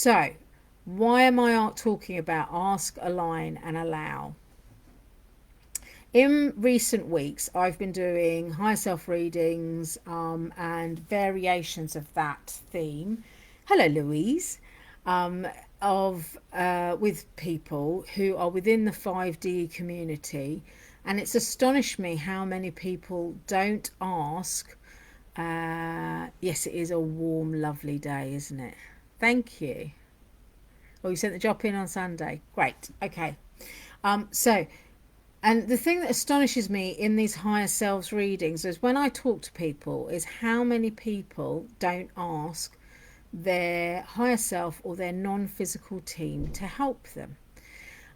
So, why am I talking about ask, align, and allow? In recent weeks, I've been doing higher self readings and variations of that theme. Hello, Louise. Um, of With people who are within the 5D community, and it's astonished me how many people don't ask. Yes, it is a warm, lovely day, isn't it? Thank you. Oh, you sent the job in on Sunday. Great. Okay. So and the thing that astonishes me in these higher selves readings is when I talk to people is how many people don't ask their higher self or their non-physical team to help them.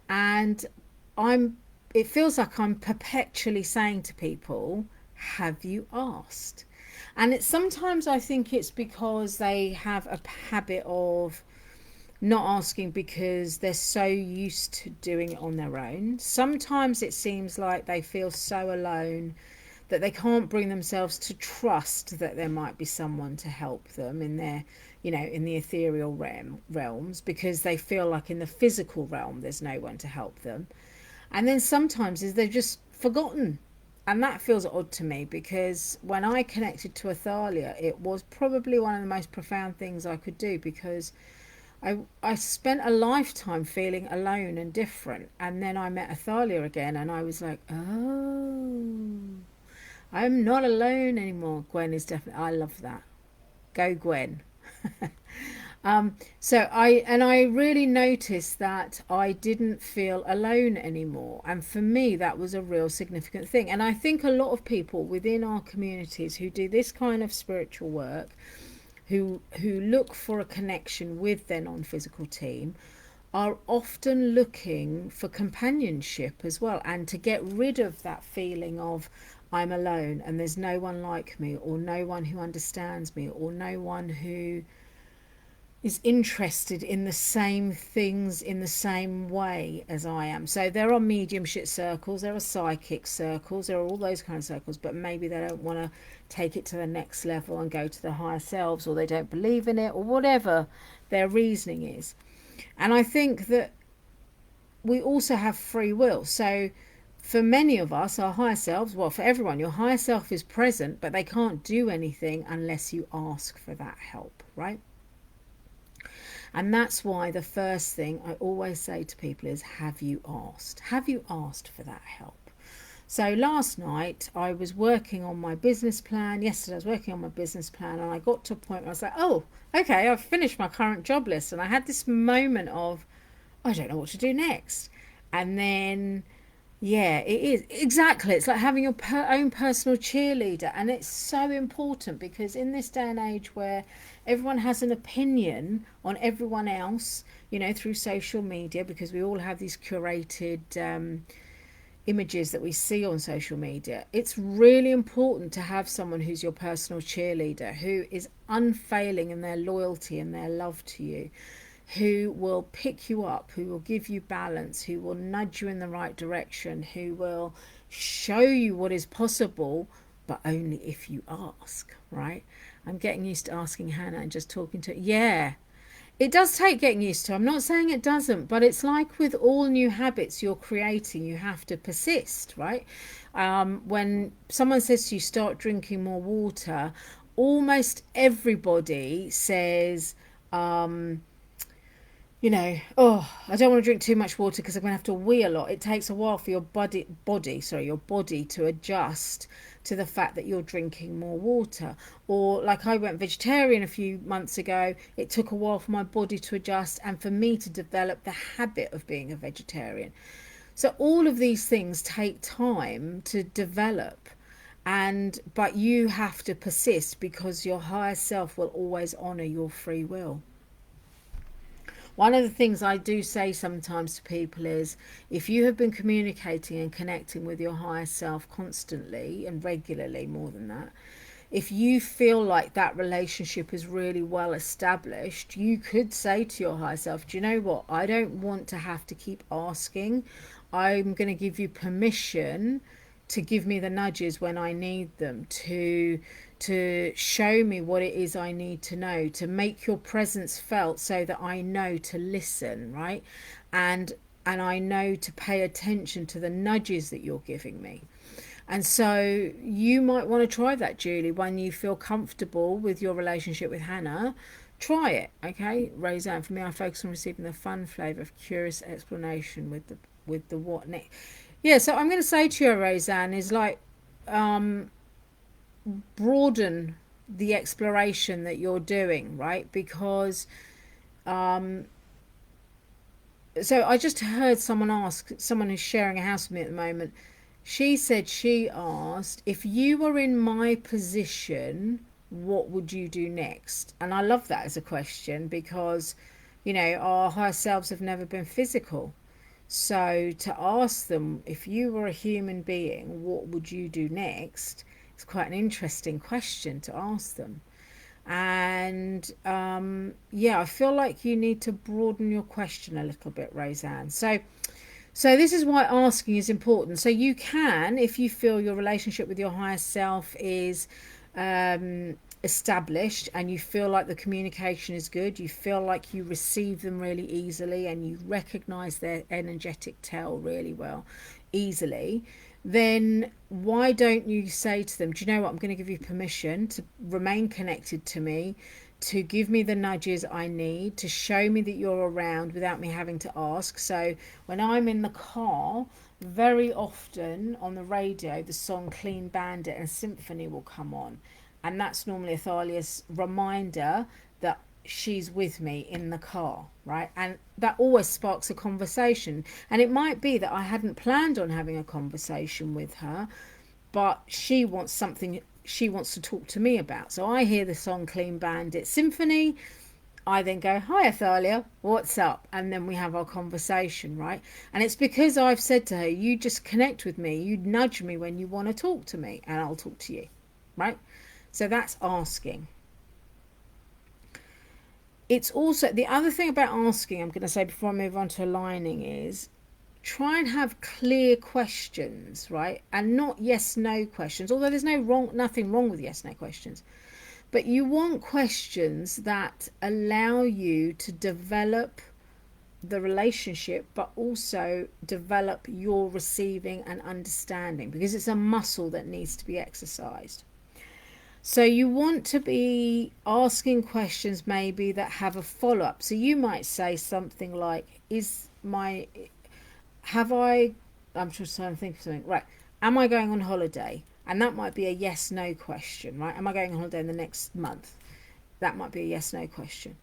And I'm it feels like I'm perpetually saying to people, have you asked? And it's sometimes I think it's because they have a habit of not asking because they're so used to doing it on their own. Sometimes it seems like they feel so alone that they can't bring themselves to trust that there might be someone to help them in their, in the ethereal realms, because they feel like in the physical realm there's no one to help them. And then sometimes is they've just forgotten. And that feels odd to me, because when I connected to Athalia, it was probably one of the most profound things I could do, because I spent a lifetime feeling alone and different, and then I met Athalia again, and I was like, oh, I'm not alone anymore. Gwen is definitely, I love that. Go Gwen. So I really noticed that I didn't feel alone anymore, and for me that was a real significant thing. And I think a lot of people within our communities who do this kind of spiritual work, who look for a connection with their non-physical team, are often looking for companionship as well, and to get rid of that feeling of I'm alone and there's no one like me, or no one who understands me, or no one who is interested in the same things in the same way as I am. So there are mediumship circles, there are psychic circles, there are all those kind of circles, but maybe they don't want to take it to the next level and go to the higher selves, or they don't believe in it, or whatever their reasoning is. And I think that we also have free will. So for many of us, our higher selves, well, for everyone, your higher self is present, but they can't do anything unless you ask for that help, right? And that's why the first thing I always say to people is, have you asked? Have you asked for that help? So last night I was working on my business plan. Yesterday I was working on my business plan, and I got to a point where I was like, oh, okay, I've finished my current job list. And I had this moment of, I don't know what to do next. And then, yeah, it is exactly. It's like having your own personal cheerleader, and it's so important, because in this day and age where everyone has an opinion on everyone else, through social media, because we all have these curated images that we see on social media, it's really important to have someone who's your personal cheerleader, who is unfailing in their loyalty and their love to you, who will pick you up, who will give you balance, who will nudge you in the right direction, who will show you what is possible, but only if you ask, right? I'm getting used to asking Hannah and just talking to her. Yeah, it does take getting used to. I'm not saying it doesn't, but it's like with all new habits you're creating, you have to persist, right? When someone says to you, start drinking more water, almost everybody says, oh, I don't want to drink too much water because I'm going to have to wee a lot. It takes a while for your your body to adjust to the fact that you're drinking more water. Or like I went vegetarian a few months ago, it took a while for my body to adjust and for me to develop the habit of being a vegetarian. So all of these things take time to develop, but you have to persist, because your higher self will always honor your free will. One of the things I do say sometimes to people is, if you have been communicating and connecting with your higher self constantly and regularly, more than that, if you feel like that relationship is really well established, you could say to your higher self, do you know what? I don't want to have to keep asking. I'm going to give you permission to give me the nudges when I need them, to show me what it is I need to know, to make your presence felt so that I know to listen, right? And I know to pay attention to the nudges that you're giving me. And so you might want to try that, Julie, when you feel comfortable with your relationship with Hannah. Try it, okay? Roseanne, for me, I focus on receiving the fun flavour of curious explanation with the what next. Yeah, so I'm going to say to you, Roseanne, is like broaden the exploration that you're doing, right? Because so I just heard someone ask, someone who's sharing a house with me at the moment. She said she asked, if you were in my position, what would you do next? And I love that as a question because, you know, our higher selves have never been physical. So to ask them, if you were a human being, what would you do next? It's quite an interesting question to ask them. And yeah, I feel like you need to broaden your question a little bit, Roseanne. So this is why asking is important. So you can, if you feel your relationship with your higher self is established and you feel like the communication is good, you feel like you receive them really easily and you recognize their energetic tell really well, easily, then why don't you say to them, do you know what, I'm going to give you permission to remain connected to me, to give me the nudges I need, to show me that you're around without me having to ask. So when I'm in the car, very often on the radio, the song Clean Bandit and Symphony will come on. And that's normally Athalia's reminder that she's with me in the car, right? And that always sparks a conversation. And it might be that I hadn't planned on having a conversation with her, but she wants something she wants to talk to me about. So I hear the song Clean Bandit Symphony. I then go, hi Athalia, what's up? And then we have our conversation, right? And it's because I've said to her, you just connect with me, you nudge me when you want to talk to me, and I'll talk to you, right? So that's asking. It's also, the other thing about asking, I'm going to say before I move on to aligning, is try and have clear questions, right? And not yes no questions, although there's nothing wrong with yes no questions. But you want questions that allow you to develop the relationship, but also develop your receiving and understanding, because it's a muscle that needs to be exercised. So you want to be asking questions maybe that have a follow-up. So you might say something like, I'm just trying to think of something, right? Am I going on holiday? And that might be a yes no question, right? Am I going on holiday in the next month? That might be a yes no question.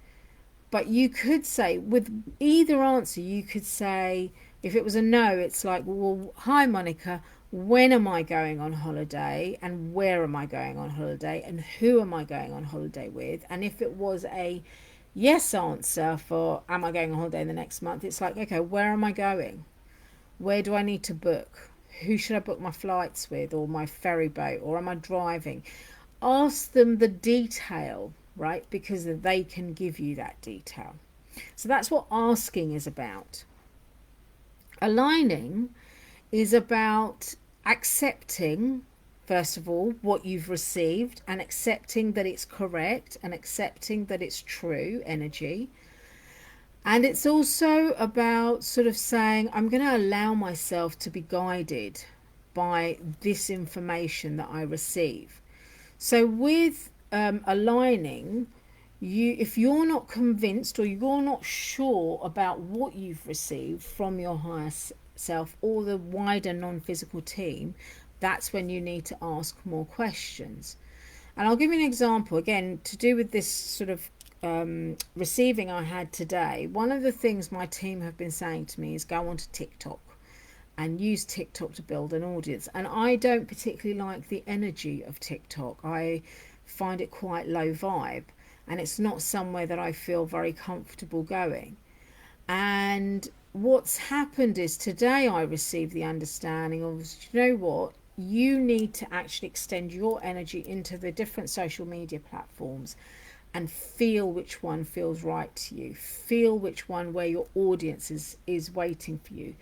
But you could say, with either answer, you could say, if it was a no, it's like, well, hi Monica, when am I going on holiday, and where am I going on holiday, and who am I going on holiday with? And if it was a yes answer for am I going on holiday in the next month, it's like, okay, where am I going? Where do I need to book? Who should I book my flights with, or my ferry boat, or am I driving? Ask them the detail, right? Because they can give you that detail. So that's what asking is about. Aligning is about accepting, first of all, what you've received, and accepting that it's correct, and accepting that it's true energy. And it's also about sort of saying, I'm going to allow myself to be guided by this information that I receive. So with aligning, if you're not convinced or you're not sure about what you've received from your higher self or the wider non-physical team, that's when you need to ask more questions. And I'll give you an example, again, to do with this sort of receiving I had today. One of the things my team have been saying to me is go onto TikTok and use TikTok to build an audience. And I don't particularly like the energy of TikTok. I find it quite low vibe, and it's not somewhere that I feel very comfortable going. And what's happened is today I received the understanding of, you know what, you need to actually extend your energy into the different social media platforms and feel which one feels right to you. Feel which one where your audience is waiting for you,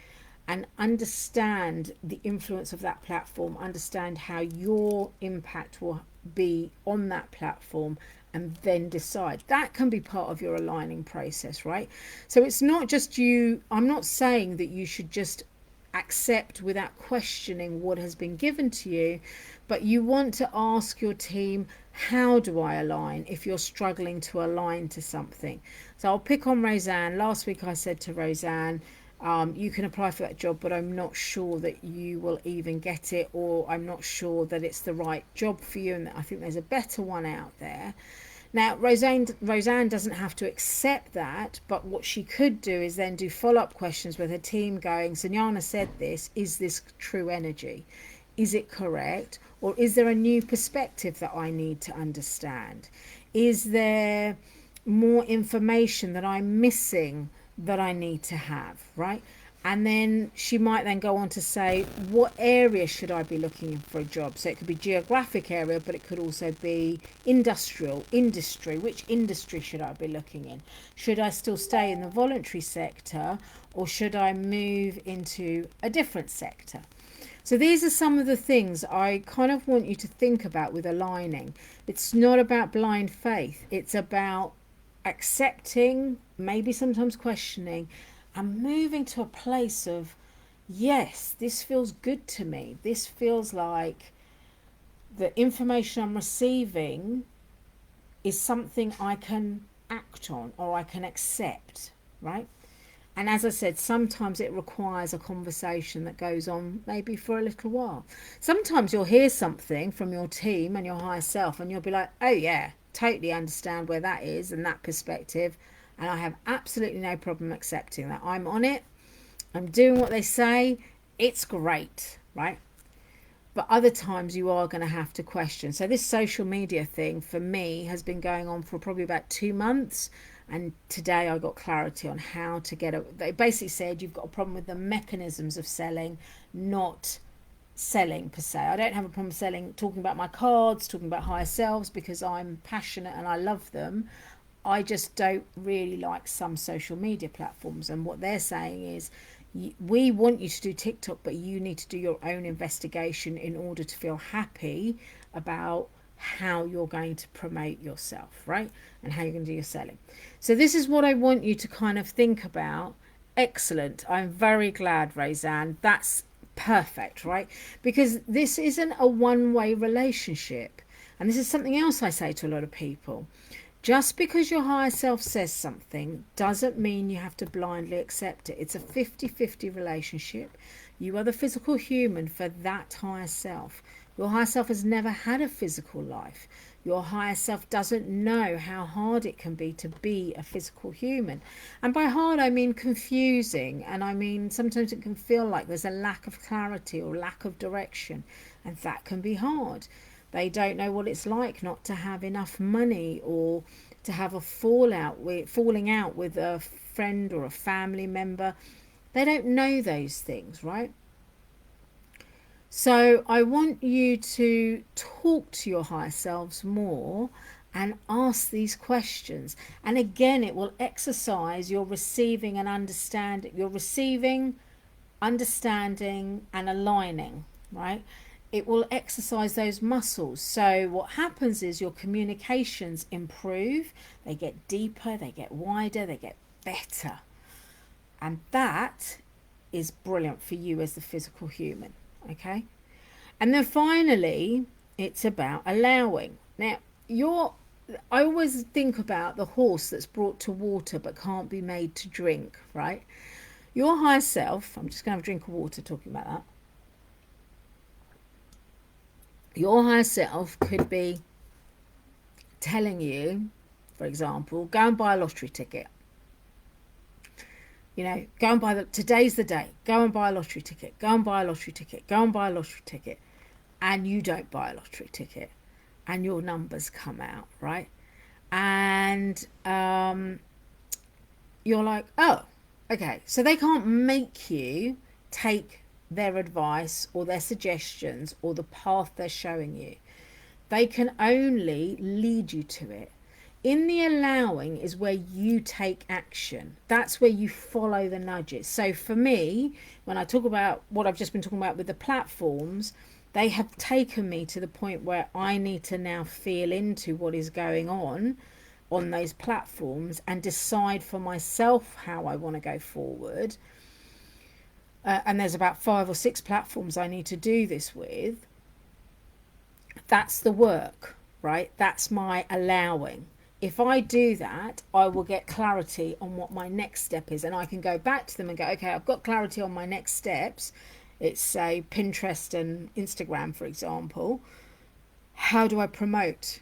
and understand the influence of that platform. Understand how your impact will be on that platform and then decide. That can be part of your aligning process, right? So it's not just you. I'm not saying that you should just accept without questioning what has been given to you, but you want to ask your team, how do I align, if you're struggling to align to something. So I'll pick on Roseanne. Last week I said to Roseanne, you can apply for that job, but I'm not sure that you will even get it, or I'm not sure that it's the right job for you, and I think there's a better one out there. Now, Roseanne doesn't have to accept that, but what she could do is then do follow-up questions with her team going, Sanjana said this, is this true energy? Is it correct? Or is there a new perspective that I need to understand? Is there more information that I'm missing that I need to have, right? And then she might then go on to say, what area should I be looking for a job? So it could be geographic area, but it could also be industry. Which industry should I be looking in? Should I still stay in the voluntary sector, or should I move into a different sector? So these are some of the things I kind of want you to think about with aligning. It's not about blind faith. It's about accepting, maybe sometimes questioning, and moving to a place of, yes, this feels good to me. This feels like the information I'm receiving is something I can act on or I can accept, right? And as I said, sometimes it requires a conversation that goes on maybe for a little while. Sometimes you'll hear something from your team and your higher self, and you'll be like, oh yeah, totally understand where that is and that perspective. And I have absolutely no problem accepting that. I'm on it. I'm doing what they say. It's great, right? But other times you are going to have to question. So this social media thing for me has been going on for probably about 2 months. And today I got clarity on how to get it. They basically said you've got a problem with the mechanisms of selling, not selling per se. I don't have a problem selling, talking about my cards, talking about higher selves, because I'm passionate and I love them. I just don't really like some social media platforms. And what they're saying is, we want you to do TikTok, but you need to do your own investigation in order to feel happy about how you're going to promote yourself, right? And how you're going to do your selling. So this is what I want you to kind of think about. Excellent. I'm very glad, Roseanne. That's perfect, right? Because this isn't a one-way relationship. And this is something else I say to a lot of people. Just because your higher self says something doesn't mean you have to blindly accept it. It's a 50-50 relationship. You are the physical human for that higher self. Your higher self has never had a physical life. Your higher self doesn't know how hard it can be to be a physical human. And by hard, I mean confusing. And I mean, sometimes it can feel like there's a lack of clarity or lack of direction. And that can be hard. They don't know what it's like not to have enough money, or to have a falling out with a friend or a family member. They don't know those things, right? So I want you to talk to your higher selves more and ask these questions. And again, it will exercise your receiving and understanding. Your receiving, understanding, and aligning, right? It will exercise those muscles. So what happens is your communications improve, they get deeper, they get wider, they get better. And that is brilliant for you as the physical human, okay? And then finally, it's about allowing. Now, I always think about the horse that's brought to water but can't be made to drink, right? Your higher self, I'm just going to have a drink of water talking about that. Your higher self could be telling you, for example, go and buy a lottery ticket. You know, go and buy today's the day. Go and buy a lottery ticket. Go and buy a lottery ticket. Go and buy a lottery ticket. And you don't buy a lottery ticket. And your numbers come out, right? And you're like, oh, okay. So they can't make you take their advice or their suggestions or the path they're showing you. They can only lead you to it. In the allowing is where you take action. That's where you follow the nudges. So for me, when I talk about what I've just been talking about with the platforms, they have taken me to the point where I need to now feel into what is going on those platforms and decide for myself how I want to go forward. And there's about 5 or 6 platforms I need to do this with. That's the work, right? That's my allowing. If I do that, I will get clarity on what my next step is, and I can go back to them and go, okay, I've got clarity on my next steps. It's say Pinterest and Instagram, for example. How do I promote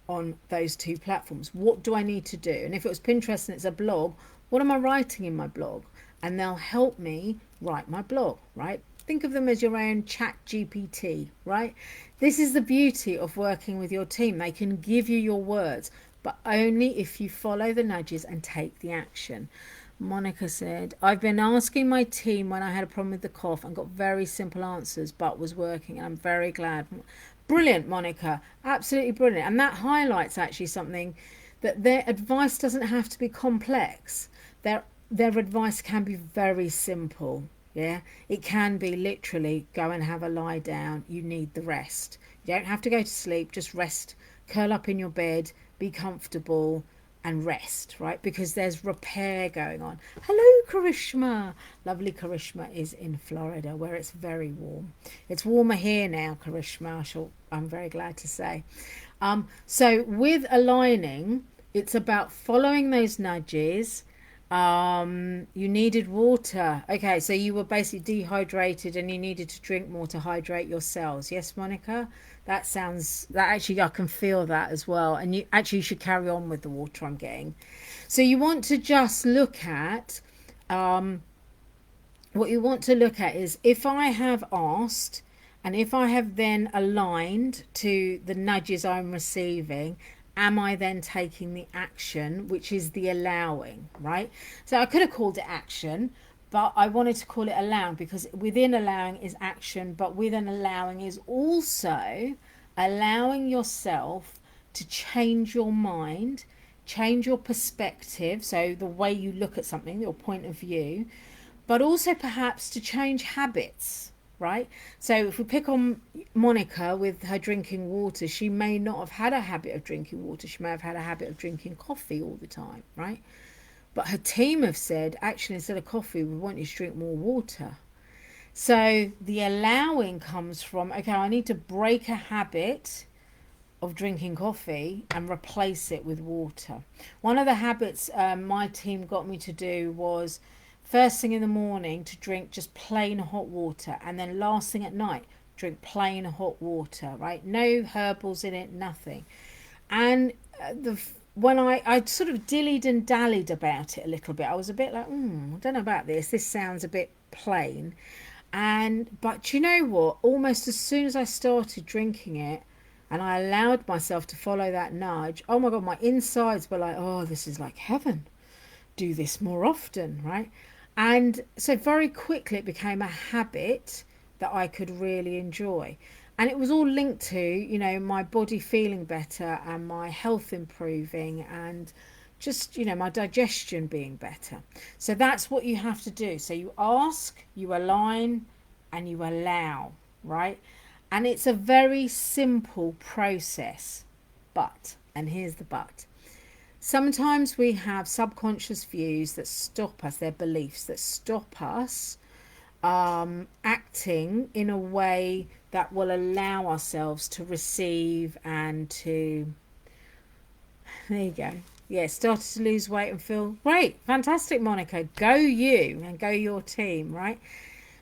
on those 2 platforms? What do I need to do? And if it was Pinterest and it's a blog, what am I writing in my blog? And they'll help me write my blog, right? Think of them as your own chat GPT, right? This is the beauty of working with your team. They can give you your words, but only if you follow the nudges and take the action. Monica said, I've been asking my team when I had a problem with the cough and got very simple answers, but was working, and I'm very glad. Brilliant, Monica. Absolutely brilliant. And that highlights actually something, that their advice doesn't have to be complex. Their advice can be very simple. Yeah, it can be literally go and have a lie down. You need the rest. You don't have to go to sleep. Just rest. Curl up in your bed. Be comfortable and rest, right? Because there's repair going on. Hello, Karishma. Lovely Karishma is in Florida, where it's very warm. It's warmer here now, Karishma, I'm very glad to say. So with aligning, it's about following those nudges. You needed water. Okay, so you were basically dehydrated and you needed to drink more to hydrate your cells. Yes, Monica? That actually, I can feel that as well. And you should carry on with the water I'm getting. So you want to just look at, what you want to look at is, if I have asked and if I have then aligned to the nudges I'm receiving, am I then taking the action, which is the allowing, right? So I could have called it action, but I wanted to call it allowing, because within allowing is action, but within allowing is also allowing yourself to change your mind, change your perspective, so the way you look at something, your point of view, but also perhaps to change habits. Right? So if we pick on Monica with her drinking water, she may not have had a habit of drinking water. She may have had a habit of drinking coffee all the time, right? But her team have said, actually, instead of coffee, we want you to drink more water. So the allowing comes from, okay, I need to break a habit of drinking coffee and replace it with water. One of the habits my team got me to do was first thing in the morning to drink just plain hot water, and then last thing at night drink plain hot water, right? No herbals in it, nothing. And when I sort of dillied and dallied about it a little bit, I was a bit like, I don't know about this. This sounds a bit plain. But you know what? Almost as soon as I started drinking it and I allowed myself to follow that nudge, oh my God, my insides were like, oh, this is like heaven. Do this more often, right? And so very quickly it became a habit that I could really enjoy. And it was all linked to, my body feeling better and my health improving and just, my digestion being better. So that's what you have to do. So you ask, you align, and you allow, right? And it's a very simple process. But, and here's the but, sometimes we have subconscious views that stop us, their beliefs that stop us acting in a way that will allow ourselves to receive and to, there you go. Yeah, started to lose weight and feel great. Fantastic, Monica. Go you and go your team, right?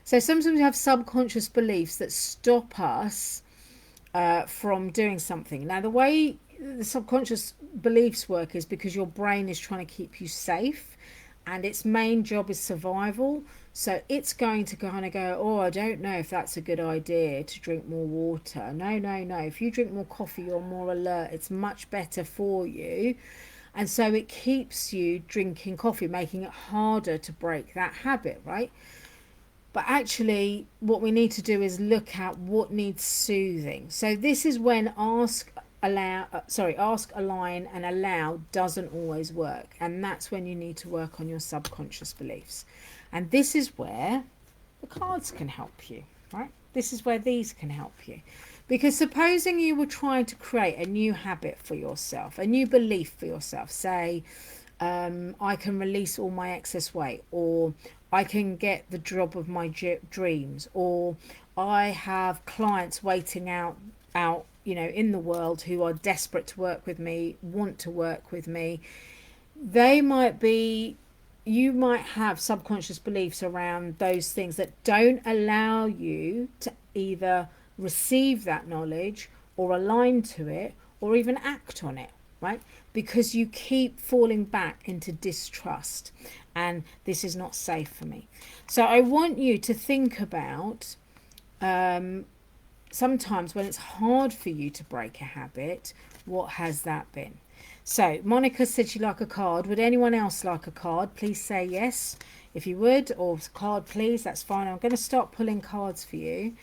So sometimes we have subconscious beliefs that stop us from doing something. Now, the way the subconscious beliefs work is because your brain is trying to keep you safe and its main job is survival. So it's going to kind of go, oh, I don't know if that's a good idea to drink more water. No. If you drink more coffee, you're more alert. It's much better for you. And so it keeps you drinking coffee, making it harder to break that habit, right? But actually, what we need to do is look at what needs soothing. So this is when ask, align, and allow doesn't always work. And that's when you need to work on your subconscious beliefs. And this is where the cards can help you, right? this is where these can help you. Because supposing you were trying to create a new habit for yourself, a new belief for yourself, say, I can release all my excess weight, or I can get the job of my dreams, or I have clients waiting out, you know, in the world who are desperate to work with me, want to work with me. They might be, you might have subconscious beliefs around those things that don't allow you to either receive that knowledge or align to it or even act on it, right? Because you keep falling back into distrust and this is not safe for me. So I want you to think about sometimes when it's hard for you to break a habit, what has that been? So Monica said she'd like a card. Would anyone else like a card? Please say yes if you would, or card please, that's fine. I'm going to start pulling cards for you.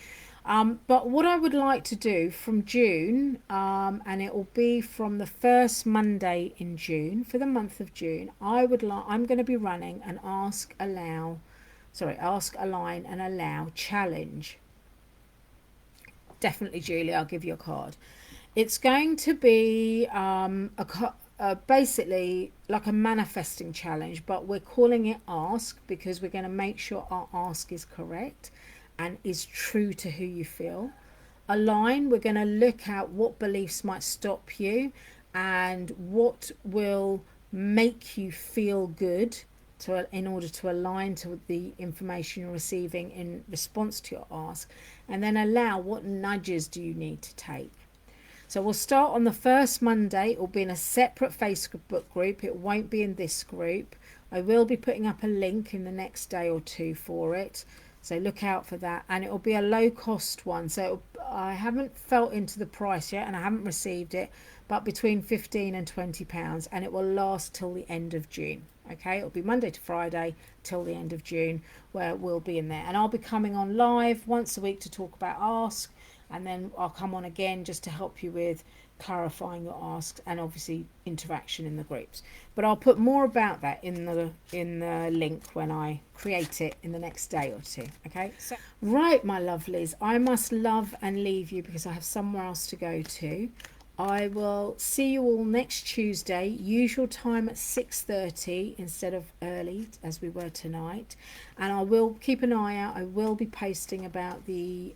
But what I would like to do from June, and it will be from the first Monday in June, for the month of June, I'm going to be running an ask, align and allow challenge. Definitely, Julie, I'll give you a card. It's going to be basically like a manifesting challenge, but we're calling it ask because we're going to make sure our ask is correct and is true to who you feel. Align, we're going to look at what beliefs might stop you and what will make you feel good in order to align to the information you're receiving in response to your ask. And then allow, what nudges do you need to take? So we'll start on the first Monday. It will be in a separate Facebook group. It won't be in this group. I will be putting up a link in the next day or two for it. So look out for that. And it will be a low cost one. So I haven't felt into the price yet and I haven't received it, but between £15 and £20, and it will last till the end of June. Okay, it'll be Monday to Friday till the end of June where we'll be in there. And I'll be coming on live once a week to talk about ask. And then I'll come on again just to help you with clarifying your asks and obviously interaction in the groups. But I'll put more about that in the link when I create it in the next day or two. Okay, so right, my lovelies, I must love and leave you because I have somewhere else to go to. I will see you all next Tuesday, usual time at 6:30 instead of early as we were tonight. And I will keep an eye out. I will be posting about the